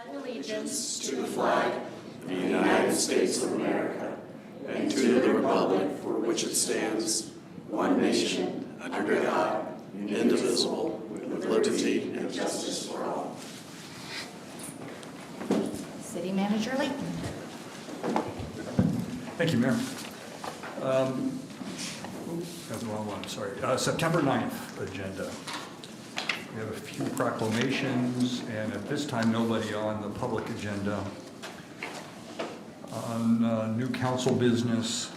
allegiance to the flag of the United States of America and to the republic for which it stands, one nation, under God, indivisible, with liberty and justice for all. City Manager Layton. Thank you, Mayor. That's the wrong one, sorry. September 9th agenda. We have a few proclamations, and at this time, nobody on the public agenda. On new council business,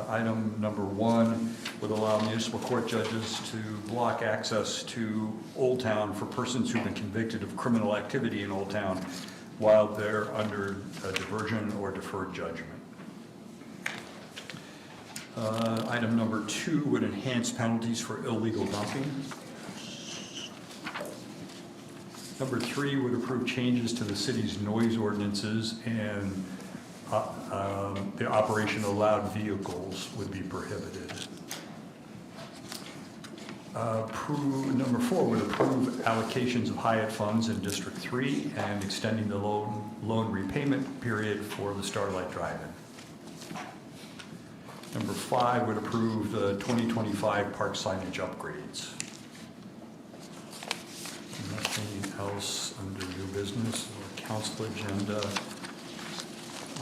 item number 1 would allow municipal court judges to block access to Old Town for persons who've been convicted of criminal activity in Old Town while they're under a diversion or deferred judgment. Item number 2 would enhance penalties for illegal dumping. Number 3 would approve changes to the city's noise ordinances, and the operation of loud vehicles would be prohibited. Number 4 would approve allocations of Hyatt funds in District 3 and extending the loan repayment period for the Starlight Drive-In. Number 5 would approve the 2025 park signage upgrades. Nothing else under new business or council agenda.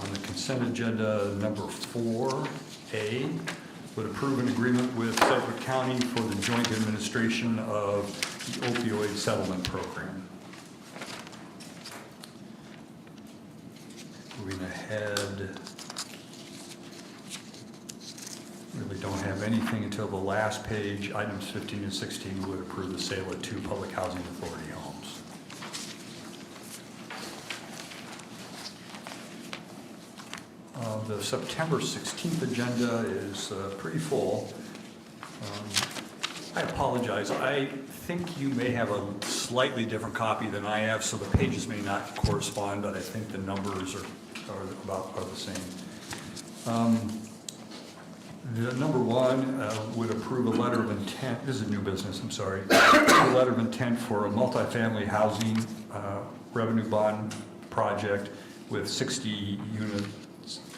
On the consent agenda, number 4A would approve an agreement with Sedgwick County for the joint administration of the opioid settlement program. Moving ahead, really don't have anything until the last page. Items 15 and 16 would approve the sale of 2 public housing authority homes. The September 16th agenda is pretty full. I apologize. I think you may have a slightly different copy than I have, so the pages may not correspond, but I think the numbers are the same. The number 1 would approve a letter of intent. This is a new business, I'm sorry. A letter of intent for a multifamily housing revenue bond project with 60 units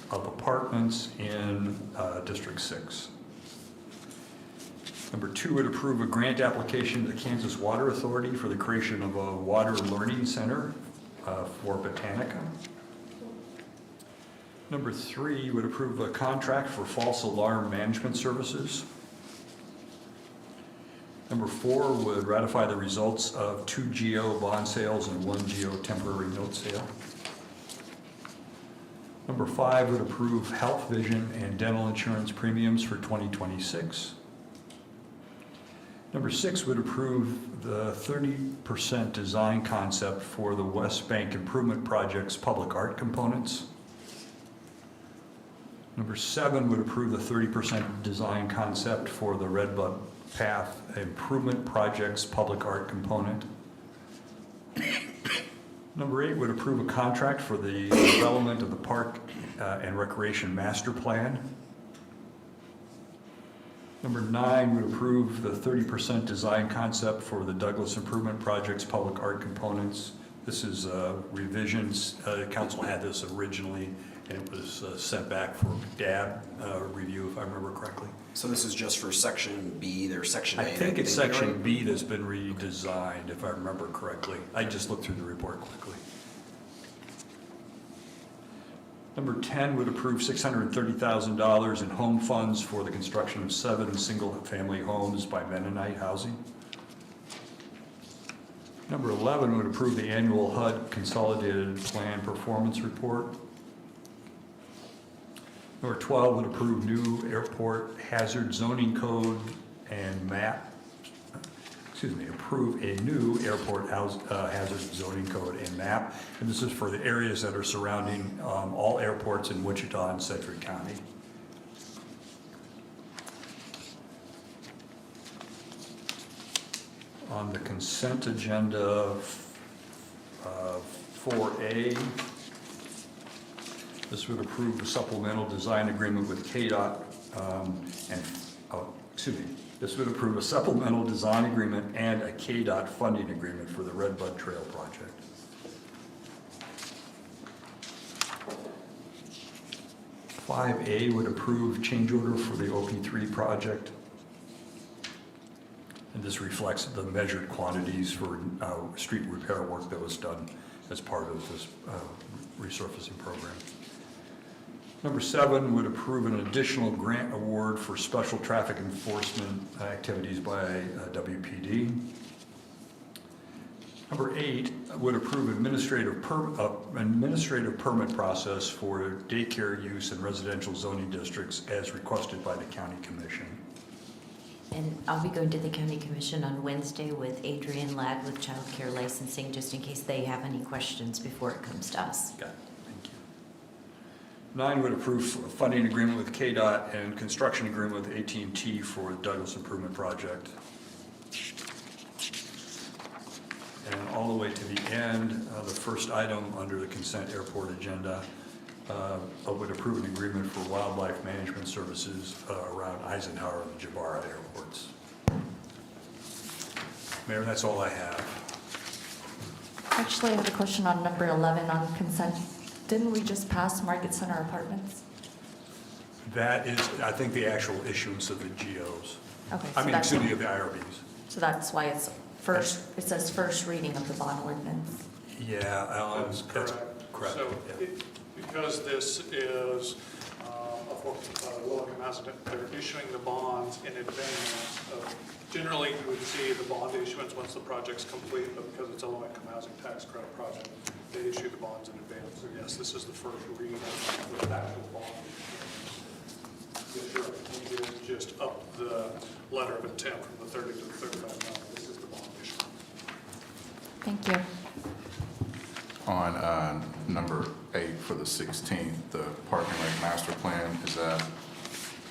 of apartments in District 6. Number 2 would approve a grant application to the Kansas Water Authority for the creation of a water learning center for Botanica. Number 3 would approve a contract for false alarm management services. Number 4 would ratify the results of 2 GO bond sales and 1 GO temporary note sale. Number 5 would approve health, vision, and dental insurance premiums for 2026. Number 6 would approve the 30% design concept for the West Bank Improvement Project's public art components. Number 7 would approve the 30% design concept for the Redbud Path Improvement Project's public art component. Number 8 would approve a contract for the development of the Park and Recreation Master Plan. Number 9 would approve the 30% design concept for the Douglas Improvement Project's public art components. This is revisions. Council had this originally, and it was sent back for DAB review, if I remember correctly. So this is just for Section B, there's Section A. I think it's Section B that's been redesigned, if I remember correctly. I just looked through the report quickly. Number 10 would approve $630,000 in home funds for the construction of 7 single-family homes by Mennonite Housing. Number 11 would approve the annual HUD Consolidated Plan Performance Report. Number 12 would approve new airport hazard zoning code and approve a new airport hazard zoning code and map. And this is for the areas that are surrounding all airports in Wichita and Sedgwick County. On the consent agenda, 4A, this would approve a supplemental design agreement with KDOT This would approve a supplemental design agreement and a KDOT funding agreement for the Redbud Trail project. 5A would approve change order for the OP3 project. And this reflects the measured quantities for street repair work that was done as part of this resurfacing program. Number 7 would approve an additional grant award for special traffic enforcement activities by WPD. Number 8 would approve administrative permit process for daycare use in residential zoning districts as requested by the county commission. And I'll be going to the county commission on Wednesday with Adrian Ladd with child care licensing, just in case they have any questions before it comes to us. Got it. Thank you. 9 would approve funding agreement with KDOT and construction agreement with AT&T for the Douglas Improvement Project. And all the way to the end, the first item under the consent airport agenda would approve an agreement for wildlife management services around Eisenhower and Jabara airports. Mayor, that's all I have. Actually, I have a question on number 11 on consent. Didn't we just pass Market Center Apartments? That is, I think, the actual issuance of the GOs. Okay, I mean, excuse me, of the IRBs. So that's why it's first, it says first reading of the bond ordinance. Yeah, Alan, That's correct. So, yeah. because this is low-income housing, they're issuing the bonds in advance of, generally, you would see the bond issuance once the project's complete, but because it's a low-income housing tax credit project, they issue the bonds in advance. So yes, this is the first reading of the actual bond issuance. Yes, you're right. We did just up the letter of intent from the 30 to the 35 million. This is the bond issuance. Thank you. On number 8 for the 16th, the parking lot master plan,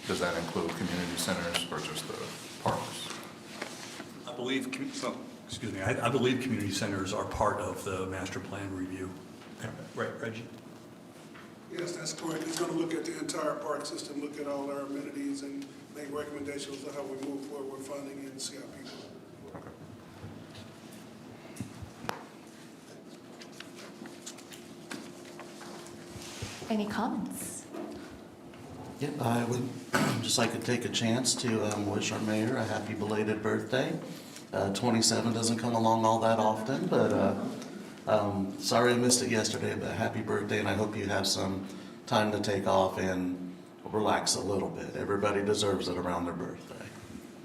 does that include community centers or just the parks? I believe, excuse me, I believe community centers are part of the master plan review. Right, Reggie? Yes, that's correct. It's going to look at the entire park system, look at all our amenities, and make recommendations on how we move forward with funding and CIP. Okay. Any comments? Yeah, I would just like to take a chance to wish our mayor a happy belated birthday. 27 doesn't come along all that often, but sorry I missed it yesterday, but happy birthday, and I hope you have some time to take off and relax a little bit. Everybody deserves it around their birthday.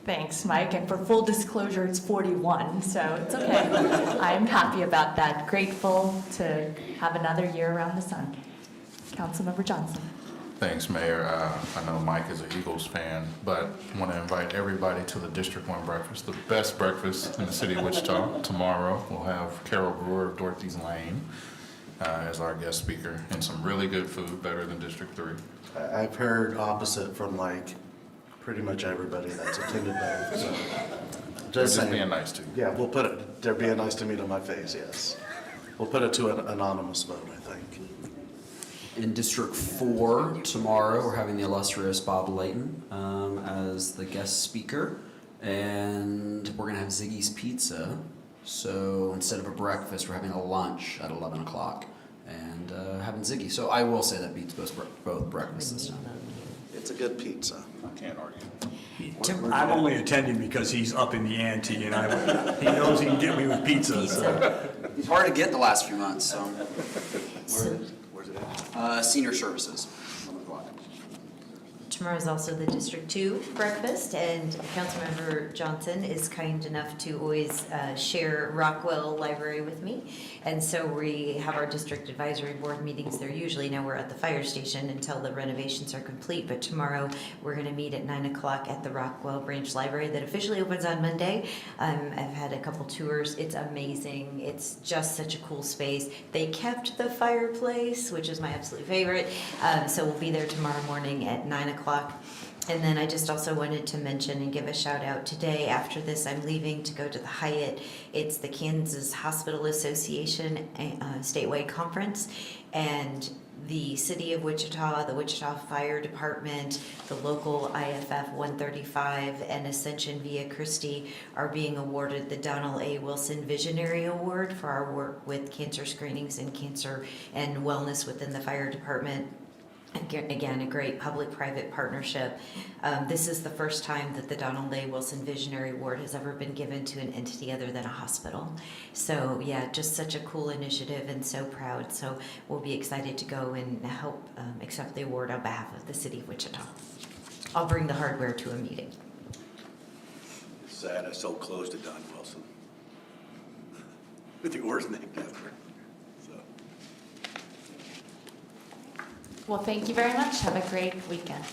Thanks, Mike. And for full disclosure, it's 41, so it's okay. I'm happy about that. Grateful to have another year around the sun. Councilmember Johnson. Thanks, Mayor. I know Mike is an Eagles fan, but I want to invite everybody to the District 1 breakfast, the best breakfast in the city of Wichita. Tomorrow, we'll have Carol Brewer of Dorothy's Lane as our guest speaker, and some really good food, better than District 3. I've heard opposite from like pretty much everybody that's attended both. So Just saying. being nice to you. Yeah, we'll put it, they're being nice to me to my face, yes. We'll put it to an anonymous vote, I think. In District 4 tomorrow, we're having the illustrious Bob Layton as the guest speaker, and we're gonna have Ziggy's Pizza. So instead of a breakfast, we're having a lunch at 11 o'clock and having Ziggy. So I will say that beats both breakfasts this time. It's a good pizza. I can't argue. I'm only attending because he's up in the ante and he knows he can get me with pizza. So. It's hard to get the last few months, so. Where's it at? Senior services. 11 o'clock. Tomorrow is also the District 2 breakfast, and Councilmember Johnson is kind enough to always share Rockwell Library with me. And so we have our district advisory board meetings there usually. Now we're at the fire station until the renovations are complete, but tomorrow we're going to meet at 9 o'clock at the Rockwell Branch Library that officially opens on Monday. I've had a couple tours. It's amazing. It's just such a cool space. They kept the fireplace, which is my absolute favorite. So we'll be there tomorrow morning at 9 o'clock. And then I just also wanted to mention and give a shout out today. After this, I'm leaving to go to the Hyatt. It's the Kansas Hospital Association statewide conference, and the City of Wichita, the Wichita Fire Department, the local IFF 135, and Ascension Via Christi are being awarded the Donald A. Wilson Visionary Award for our work with cancer screenings and cancer and wellness within the fire department. Again, a great public-private partnership. This is the first time that the Donald A. Wilson Visionary Award has ever been given to an entity other than a hospital. So yeah, just such a cool initiative and so proud. So we'll be excited to go and help accept the award on behalf of the city of Wichita. I'll bring the hardware to a meeting. Sad I so close to Don Wilson. With the awards named after him. So. Well, thank you very much. Have a great weekend.